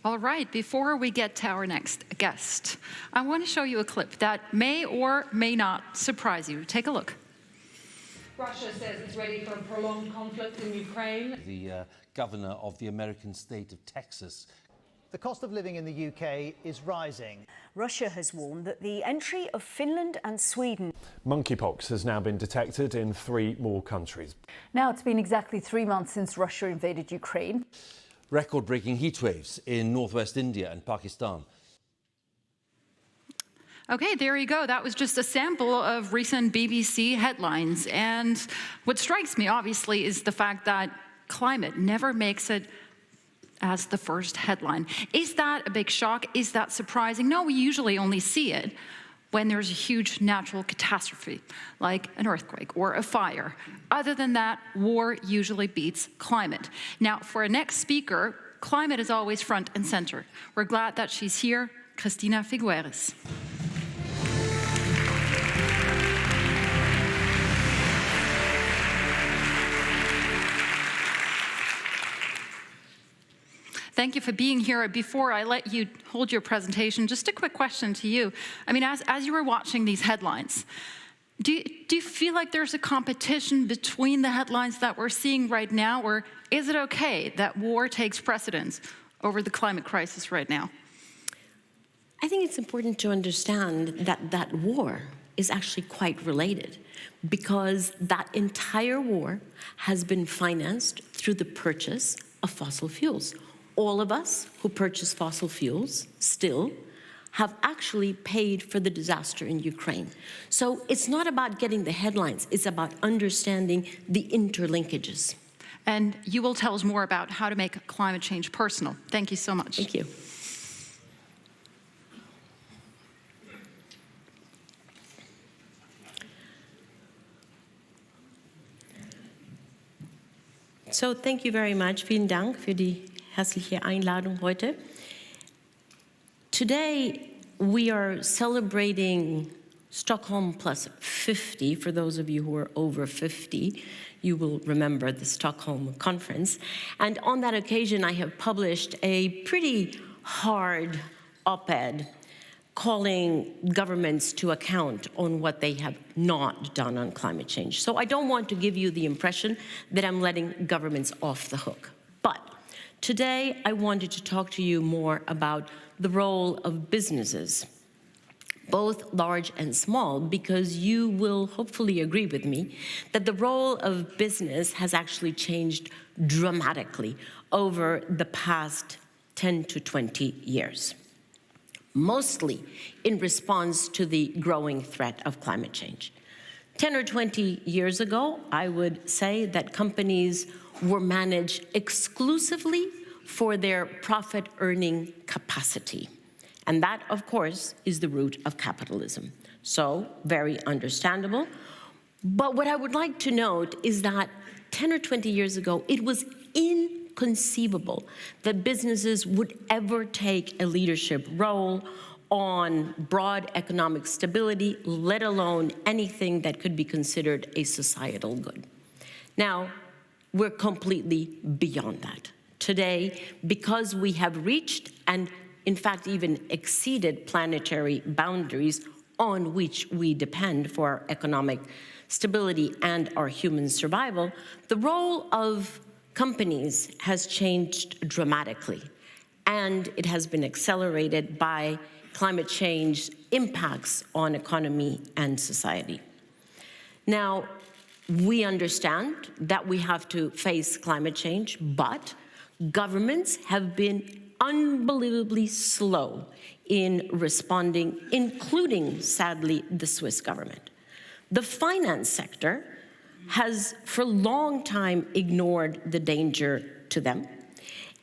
All right, before we get to our next guest, I want to show you a clip that may or may not surprise you. Take a look. Russia says it's ready for a prolonged conflict in Ukraine. The governor of the American state of Texas. The cost of living in the UK is rising. Russia has warned that the entry of Finland and Sweden. Monkeypox has now been detected in 3 more countries. Now it's been exactly 3 months since Russia invaded Ukraine. Record-breaking heat waves in northwest India and Pakistan. Okay, there you go. That was just a sample of recent BBC headlines. And what strikes me, obviously, is the fact that climate never makes it as the first headline. Is that a big shock? Is that surprising? No, we usually only see it when there's a huge natural catastrophe, like an earthquake or a fire. Other than that, war usually beats climate. Now, for our next speaker, climate is always front and center. We're glad that she's here, Christiana Figueres. Thank you for being here. Before I let you hold your presentation, just a quick question to you. I mean, as you were watching these headlines, do you feel like there's a competition between the headlines that we're seeing right now, or is it okay that war takes precedence over the climate crisis right now? I think it's important to understand that war is actually quite related, because that entire war has been financed through the purchase of fossil fuels. All of us who purchase fossil fuels still have actually paid for the disaster in Ukraine. So it's not about getting the headlines, it's about understanding the interlinkages. And you will tell us more about how to make climate change personal. Thank you so much. Thank you. So thank you very much. Vielen Dank für die herzliche Einladung heute. Today, we are celebrating Stockholm Plus 50. For those of you who are over 50, you will remember the Stockholm Conference. And on that occasion, I have published a pretty hard op-ed calling governments to account on what they have not done on climate change. So I don't want to give you the impression that I'm letting governments off the hook. But today, I wanted to talk to you more about the role of businesses, both large and small, because you will hopefully agree with me that the role of business has actually changed dramatically over the past 10 to 20 years, mostly in response to the growing threat of climate change. 10 or 20 years ago, I would say that companies were managed exclusively for their profit-earning capacity. And that, of course, is the root of capitalism. So, very understandable. But what I would like to note is that 10 or 20 years ago, it was inconceivable that businesses would ever take a leadership role on broad economic stability, let alone anything that could be considered a societal good. Now, we're completely beyond that. Today, because we have reached and in fact even exceeded planetary boundaries on which we depend for our economic stability and our human survival, the role of companies has changed dramatically, and it has been accelerated by climate change impacts on economy and society. Now, we understand that we have to face climate change, but governments have been unbelievably slow in responding, including, sadly, the Swiss government. The finance sector has for a long time ignored the danger to them,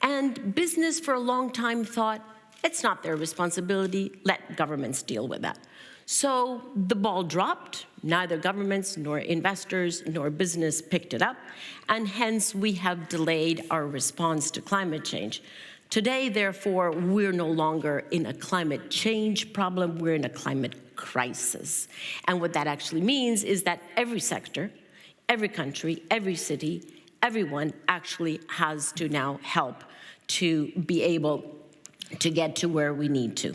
and business for a long time thought it's not their responsibility, let governments deal with that. So the ball dropped, neither governments nor investors nor business picked it up, and hence we have delayed our response to climate change. Today, therefore, we're no longer in a climate change problem, we're in a climate crisis. And what that actually means is that every sector, every country, every city, everyone actually has to now help to be able to get to where we need to.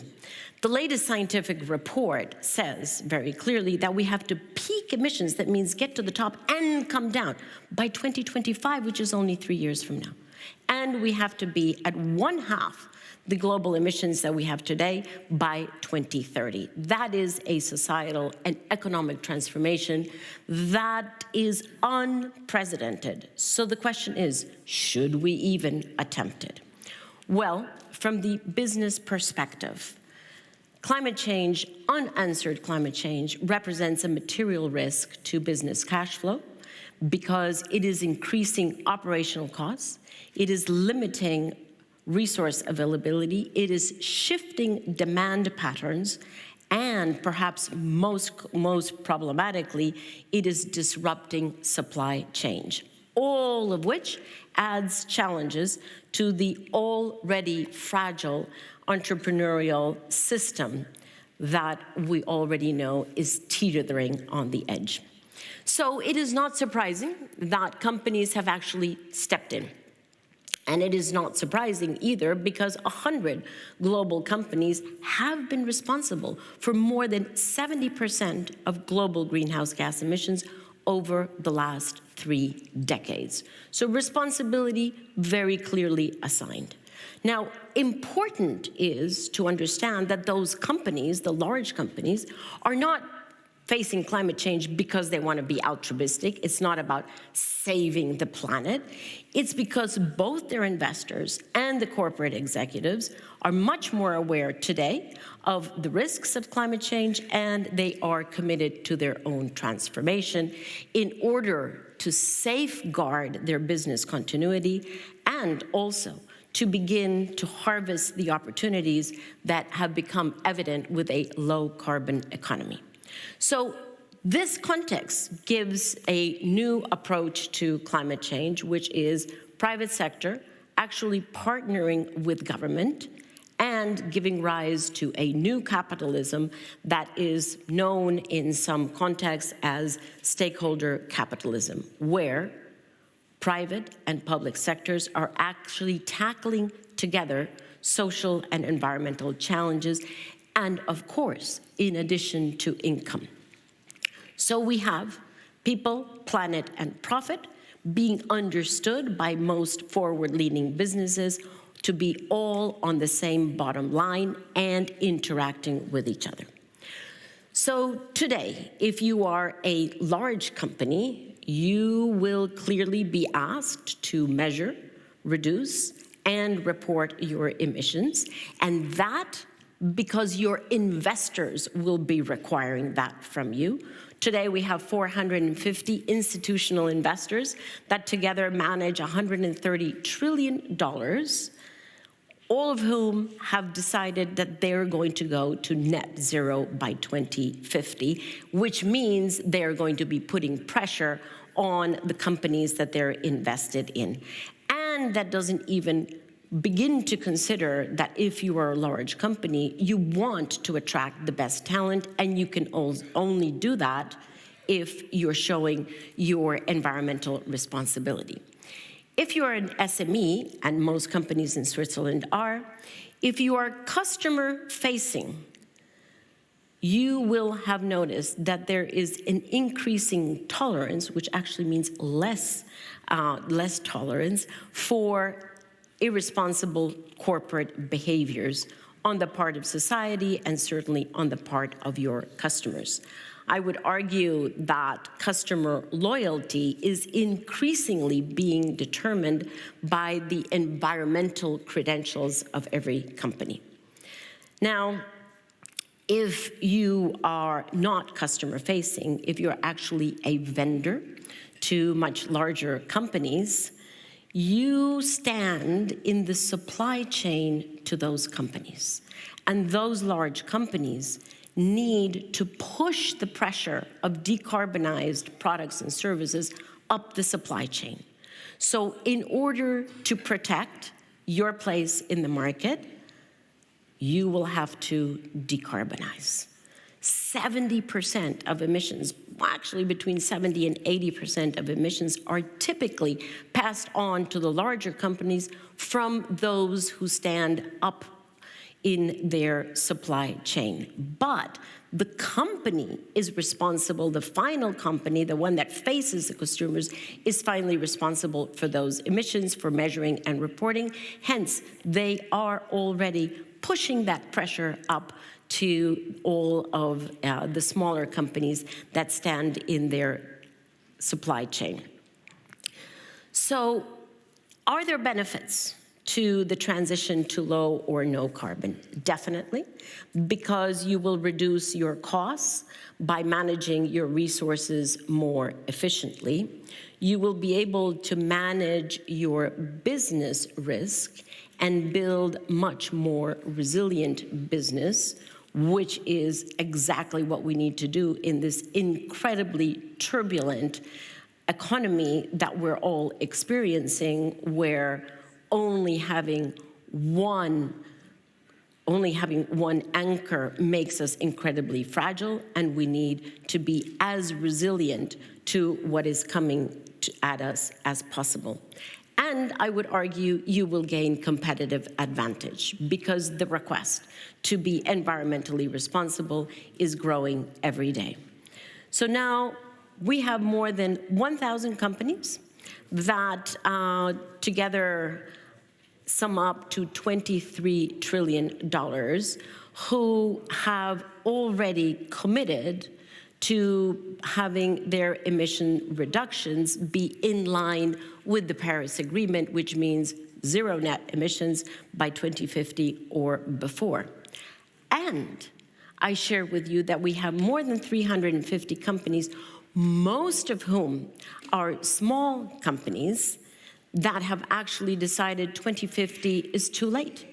The latest scientific report says very clearly that we have to peak emissions, that means get to the top and come down, by 2025, which is only 3 years from now. And we have to be at 1/2 the global emissions that we have today by 2030. That is a societal and economic transformation that is unprecedented. So the question is, should we even attempt it? Well, from the business perspective, climate change, unanswered climate change, represents a material risk to business cash flow because it is increasing operational costs, it is limiting resource availability, it is shifting demand patterns, and perhaps most problematically, it is disrupting supply chains, all of which adds challenges to the already fragile entrepreneurial system that we already know is teetering on the edge. So it is not surprising that companies have actually stepped in. And it is not surprising either because 100 global companies have been responsible for more than 70% of global greenhouse gas emissions over the last 3 decades. So responsibility very clearly assigned. Now, important is to understand that those companies, the large companies, are not facing climate change because they want to be altruistic. It's not about saving the planet. It's because both their investors and the corporate executives are much more aware today of the risks of climate change, and they are committed to their own transformation in order to safeguard their business continuity and also to begin to harvest the opportunities that have become evident with a low-carbon economy. So this context gives a new approach to climate change, which is private sector actually partnering with government and giving rise to a new capitalism that is known in some contexts as stakeholder capitalism, where private and public sectors are actually tackling together social and environmental challenges, and of course, in addition to income. So we have people, planet, and profit being understood by most forward-leaning businesses to be all on the same bottom line and interacting with each other. So today, if you are a large company, you will clearly be asked to measure, reduce, and report your emissions, and that because your investors will be requiring that from you. Today, we have 450 institutional investors that together manage $130 trillion, all of whom have decided that they're going to go to net zero by 2050, which means they're going to be putting pressure on the companies that they're invested in. And that doesn't even begin to consider that if you are a large company, you want to attract the best talent, and you can only do that if you're showing your environmental responsibility. If you are an SME, and most companies in Switzerland are, if you are customer-facing, you will have noticed that there is an increasing tolerance, which actually means less tolerance, for irresponsible corporate behaviors on the part of society and certainly on the part of your customers. I would argue that customer loyalty is increasingly being determined by the environmental credentials of every company. Now, if you are not customer-facing, if you're actually a vendor to much larger companies, you stand in the supply chain to those companies. And those large companies need to push the pressure of decarbonized products and services up the supply chain. So in order to protect your place in the market, you will have to decarbonize. 70% of emissions, actually between 70 and 80% of emissions, are typically passed on to the larger companies from those who stand up in their supply chain. But the company is responsible, the final company, the one that faces the consumers, is finally responsible for those emissions, for measuring and reporting. Hence, they are already pushing that pressure up to all of the smaller companies that stand in their supply chain. So, are there benefits to the transition to low or no carbon? Definitely, because you will reduce your costs by managing your resources more efficiently. You will be able to manage your business risk and build much more resilient business, which is exactly what we need to do in this incredibly turbulent economy that we're all experiencing, where only having one anchor makes us incredibly fragile, and we need to be as resilient to what is coming at us as possible. And I would argue you will gain competitive advantage because the request to be environmentally responsible is growing every day. So now we have more than 1,000 companies that together sum up to $23 trillion, who have already committed to having their emission reductions be in line with the Paris Agreement, which means zero net emissions by 2050 or before. And I share with you that we have more than 350 companies, most of whom are small companies, that have actually decided 2050 is too late.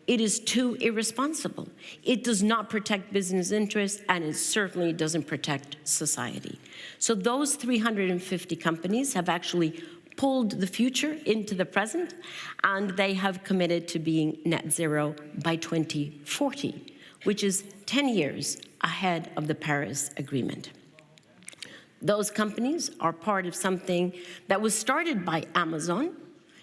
It is too irresponsible. It does not protect business interests, and it certainly doesn't protect society. So those 350 companies have actually pulled the future into the present, and they have committed to being net zero by 2040, which is 10 years ahead of the Paris Agreement. Those companies are part of something that was started by Amazon.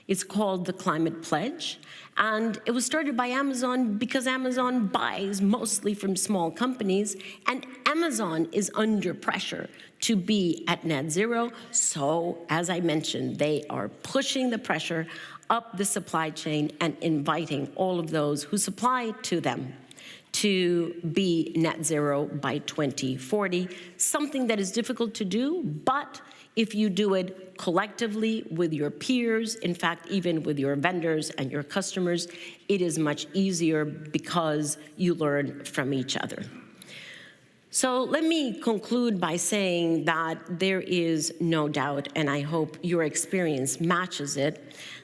It's called the Climate Pledge. And it was started by Amazon because Amazon buys mostly from small companies, and Amazon is under pressure to be at net zero. So, as I mentioned, they are pushing the pressure up the supply chain and inviting all of those who supply to them to be net zero by 2040, something that is difficult to do, but if you do it collectively with your peers, in fact, even with your vendors and your customers, it is much easier because you learn from each other. So let me conclude by saying that there is no doubt, and I hope your experience matches it,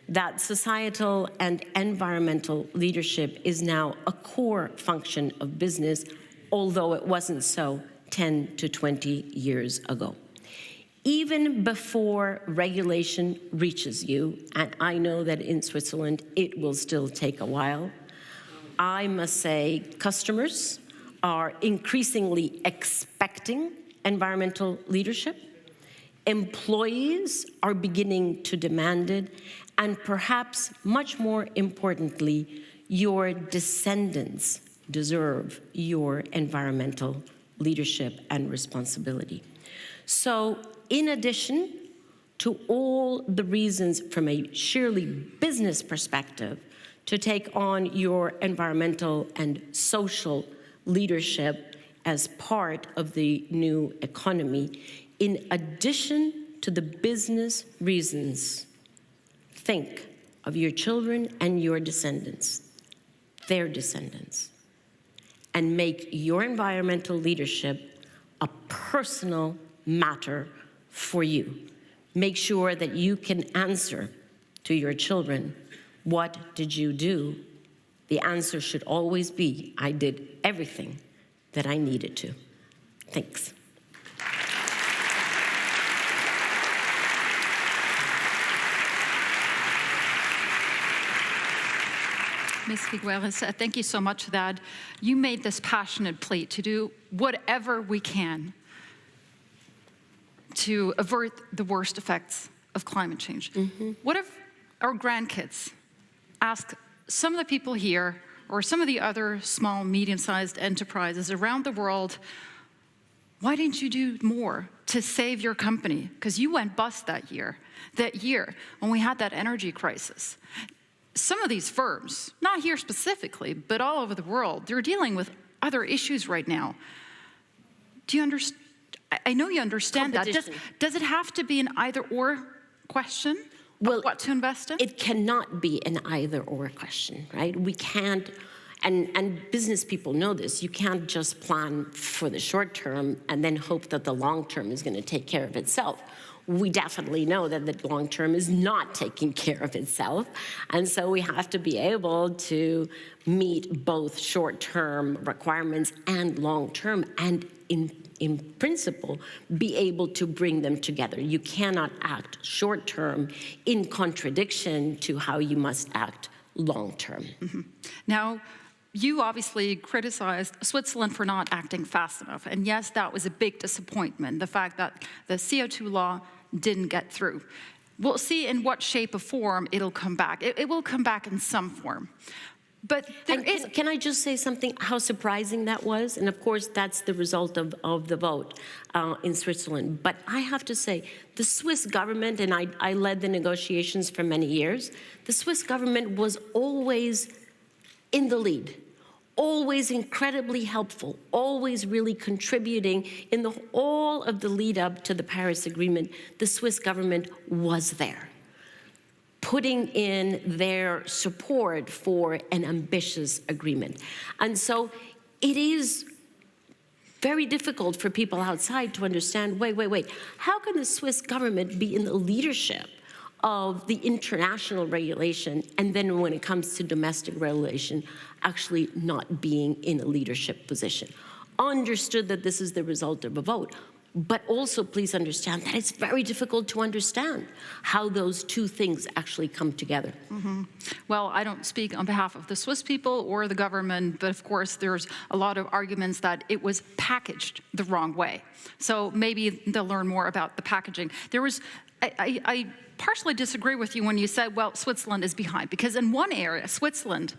that societal and environmental leadership is now a core function of business, although it wasn't so 10 to 20 years ago. Even before regulation reaches you, and I know that in Switzerland it will still take a while, I must say customers are increasingly expecting environmental leadership. Employees are beginning to demand it, and perhaps much more importantly, your descendants deserve your environmental leadership and responsibility. So, in addition to all the reasons from a sheerly business perspective to take on your environmental and social leadership as part of the new economy, in addition to the business reasons, think of your children and your descendants, their descendants, and make your environmental leadership a personal matter for you. Make sure that you can answer to your children, what did you do? The answer should always be, I did everything that I needed to. Thanks. Ms. Figueres, thank you so much that you made this passionate plea to do whatever we can to avert the worst effects of climate change. Mm-hmm. What if our grandkids ask some of the people here or some of the other small, medium-sized enterprises around the world, why didn't you do more to save your company? Because you went bust that year when we had that energy crisis. Some of these firms, not here specifically, but all over the world, they're dealing with other issues right now. Do you understand? I know you understand that. Does it have to be an either-or question? Well, what to invest in? It cannot be an either-or question, right? We can't, and business people know this, you can't just plan for the short term and then hope that the long term is going to take care of itself. We definitely know that the long term is not taking care of itself. And so we have to be able to meet both short-term requirements and long-term, and in principle, be able to bring them together. You cannot act short-term in contradiction to how you must act long-term. Mm-hmm. Now, you obviously criticized Switzerland for not acting fast enough. And yes, that was a big disappointment, the fact that the CO2 law didn't get through. We'll see in what shape or form it'll come back. It will come back in some form. But can I just say something, how surprising that was? And of course, that's the result of the vote in Switzerland. But I have to say, the Swiss government, and I led the negotiations for many years, the Swiss government was always in the lead, always incredibly helpful, always really contributing in all of the lead up to the Paris Agreement. The Swiss government was there, putting in their support for an ambitious agreement. And so it is very difficult for people outside to understand, wait, how can the Swiss government be in the leadership of the international regulation, and then when it comes to domestic regulation, actually not being in a leadership position? Understood that this is the result of a vote, but also please understand that it's very difficult to understand how those two things actually come together. Mm-hmm. Well, I don't speak on behalf of the Swiss people or the government, but of course there's a lot of arguments that it was packaged the wrong way. So maybe they'll learn more about the packaging. I partially disagree with you when you said, well, Switzerland is behind, because in one area, Switzerland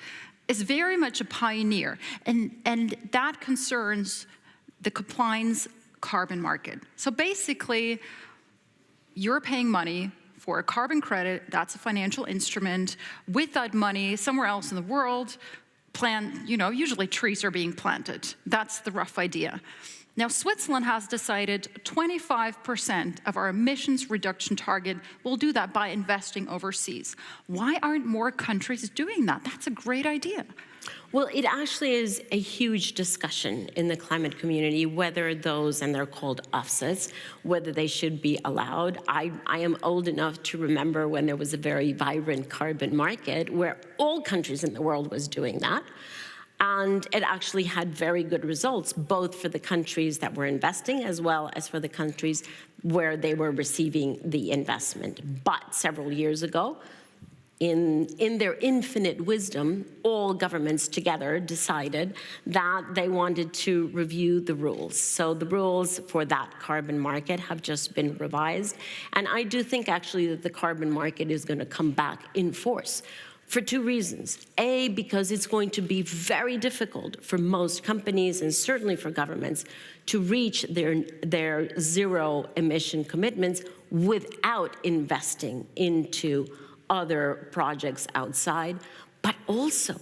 is very much a pioneer, and that concerns the compliance carbon market. So basically, you're paying money for a carbon credit, that's a financial instrument. With that money, somewhere else in the world, usually trees are being planted. That's the rough idea. Now, Switzerland has decided 25% of our emissions reduction target. We'll do that by investing overseas. Why aren't more countries doing that? That's a great idea. Well, it actually is a huge discussion in the climate community, whether those, and they're called offsets, whether they should be allowed. I am old enough to remember when there was a very vibrant carbon market where all countries in the world was doing that. And it actually had very good results, both for the countries that were investing as well as for the countries where they were receiving the investment. But several years ago, in their infinite wisdom, all governments together decided that they wanted to review the rules. So the rules for that carbon market have just been revised. And I do think actually that the carbon market is going to come back in force, for two reasons. A, because it's going to be very difficult for most companies and certainly for governments to reach their zero emission commitments without investing into other projects outside, but also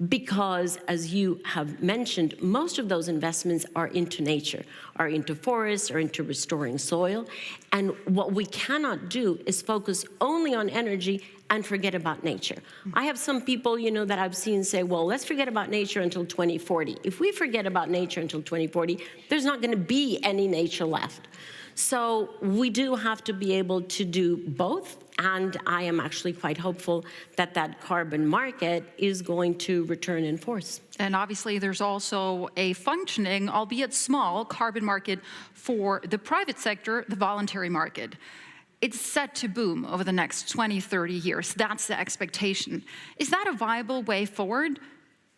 because, as you have mentioned, most of those investments are into nature, are into forests, or into restoring soil. And what we cannot do is focus only on energy and forget about nature. I have some people, that I've seen say, well, let's forget about nature until 2040. If we forget about nature until 2040, there's not going to be any nature left. So we do have to be able to do both, and I am actually quite hopeful that that carbon market is going to return in force. And obviously there's also a functioning, albeit small, carbon market for the private sector, the voluntary market. It's set to boom over the next 20, 30 years. That's the expectation. Is that a viable way forward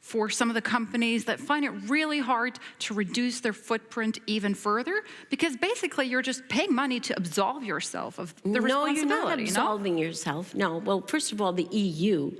for some of the companies that find it really hard to reduce their footprint even further? Because basically you're just paying money to absolve yourself of the responsibility. No, you're not absolving yourself. No, well, first of all, the EU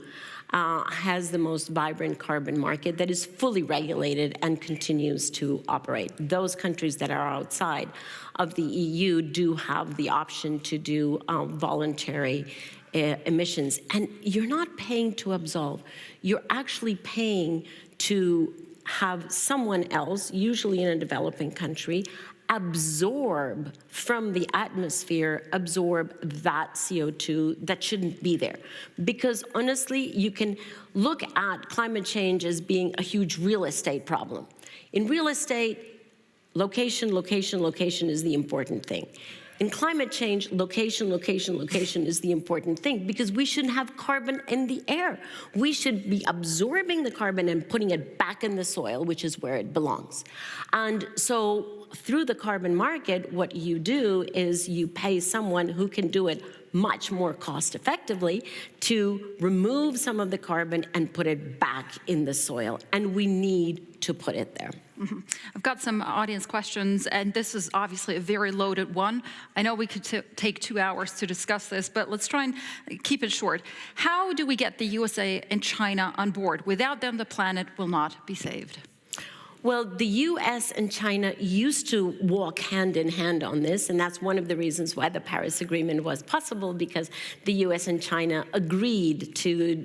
has the most vibrant carbon market that is fully regulated and continues to operate. Those countries that are outside of the EU do have the option to do voluntary emissions. And you're not paying to absolve. You're actually paying to have someone else, usually in a developing country, absorb from the atmosphere, absorb that CO2 that shouldn't be there. Because honestly, you can look at climate change as being a huge real estate problem. In real estate, location, location, location is the important thing. In climate change, location, location, location is the important thing, because we shouldn't have carbon in the air. We should be absorbing the carbon and putting it back in the soil, which is where it belongs. And so through the carbon market, what you do is you pay someone who can do it much more cost effectively to remove some of the carbon and put it back in the soil. And we need to put it there. Mm-hmm. I've got some audience questions, and this is obviously a very loaded one. I know we could take 2 hours to discuss this, but let's try and keep it short. How do we get the USA and China on board? Without them, the planet will not be saved. Well, the US and China used to walk hand in hand on this, and that's one of the reasons why the Paris Agreement was possible, because the US and China agreed to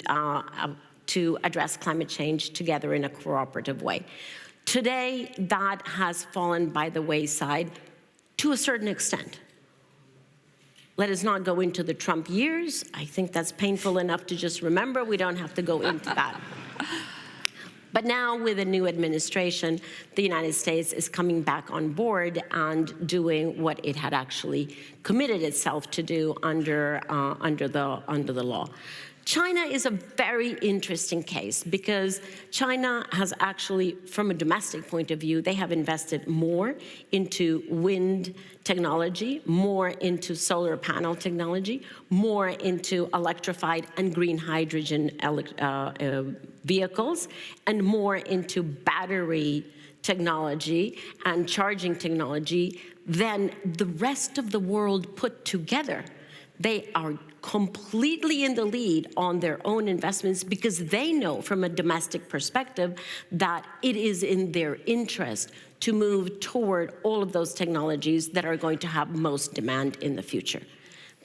address climate change together in a cooperative way. Today, that has fallen by the wayside to a certain extent. Let us not go into the Trump years. I think that's painful enough to just remember. We don't have to go into that. But now, with a new administration, the United States is coming back on board and doing what it had actually committed itself to do under the law. China is a very interesting case, because China has actually, from a domestic point of view, they have invested more into wind technology, more into solar panel technology, more into electrified and green hydrogen vehicles, and more into battery technology and charging technology than the rest of the world put together. They are completely in the lead on their own investments, because they know from a domestic perspective that it is in their interest to move toward all of those technologies that are going to have most demand in the future.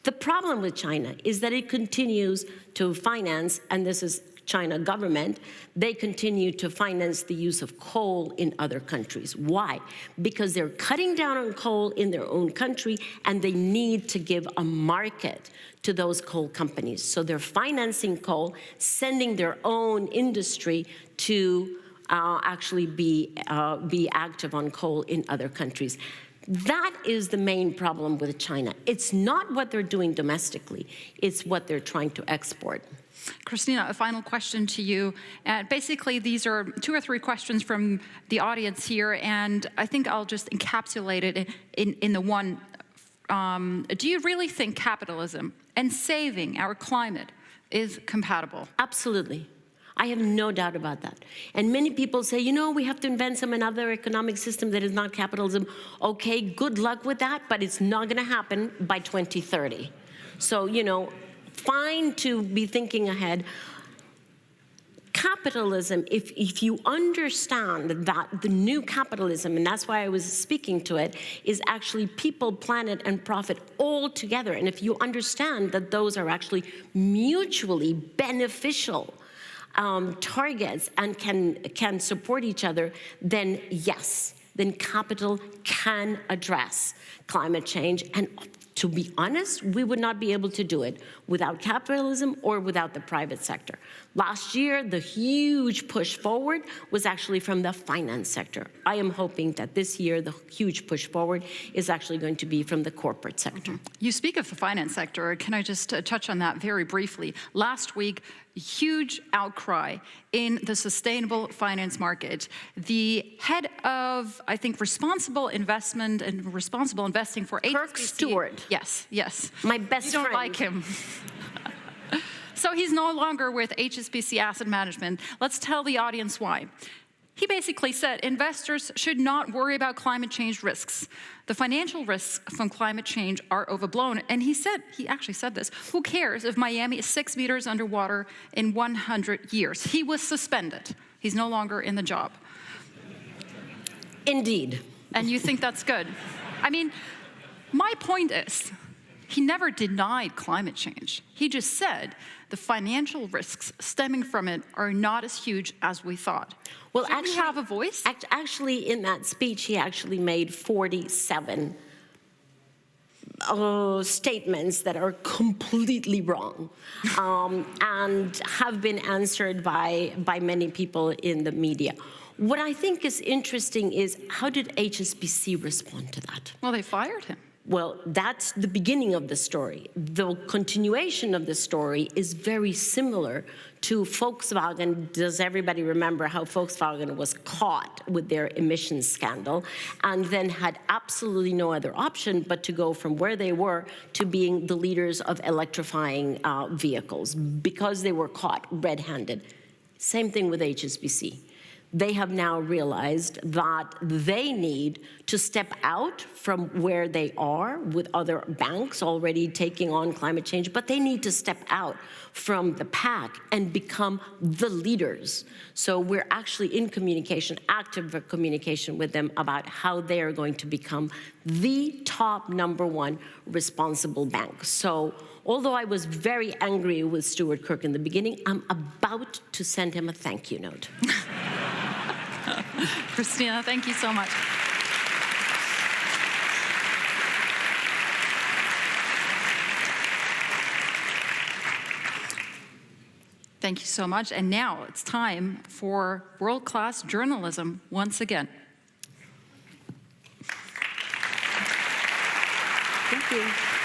The problem with China is that it continues to finance, and this is China government, they continue to finance the use of coal in other countries. Why? Because they're cutting down on coal in their own country, and they need to give a market to those coal companies. So they're financing coal, sending their own industry to actually be active on coal in other countries. That is the main problem with China. It's not what they're doing domestically, it's what they're trying to export. Christina, a final question to you. Basically, these are 2 or 3 questions from the audience here, and I think I'll just encapsulate it in the one. Do you really think capitalism and saving our climate is compatible? Absolutely. I have no doubt about that. And many people say, you know, we have to invent another economic system that is not capitalism. Okay, good luck with that, but it's not going to happen by 2030. So, you know, fine to be thinking ahead. Capitalism, if you understand that the new capitalism, and that's why I was speaking to it, is actually people, planet, and profit all together. And if you understand that those are actually mutually beneficial targets and can support each other, then yes, then capital can address climate change. And to be honest, we would not be able to do it without capitalism or without the private sector. Last year, the huge push forward was actually from the finance sector. I am hoping that this year, the huge push forward is actually going to be from the corporate sector. Mm-hmm. You speak of the finance sector. Can I just touch on that very briefly? Last week, huge outcry in the sustainable finance market. The head of, I think, responsible investment and responsible investing for Kirk HSBC. Stewart. Yes, yes. My best you friend. don't like him. So he's no longer with HSBC Asset Management. Let's tell the audience why. He basically said investors should not worry about climate change risks. The financial risks from climate change are overblown. And he actually said this, who cares if Miami is 6 meters underwater in 100 years? He was suspended. He's no longer in the job. Indeed. And you think that's good? I mean, my point is, he never denied climate change. He just said the financial risks stemming from it are not as huge as we thought. Well, Should actually, we have a voice? Actually, in that speech, he actually made 47 statements that are completely wrong and have been answered by many people in the media. What I think is interesting is, how did HSBC respond to that? Well, they fired him. Well, that's the beginning of the story. The continuation of the story is very similar to Volkswagen. Does everybody remember how Volkswagen was caught with their emissions scandal and then had absolutely no other option but to go from where they were to being the leaders of electrifying vehicles because they were caught red-handed? Same thing with HSBC. They have now realized that they need to step out from where they are with other banks already taking on climate change, but they need to step out from the pack and become the leaders. So we're actually in communication, active communication with them about how they are going to become the top #1 responsible bank. So although I was very angry with Stuart Kirk in the beginning, I'm about to send him a thank you note. Christina, thank you so much. Thank you so much. And now it's time for world-class journalism once again. Thank you.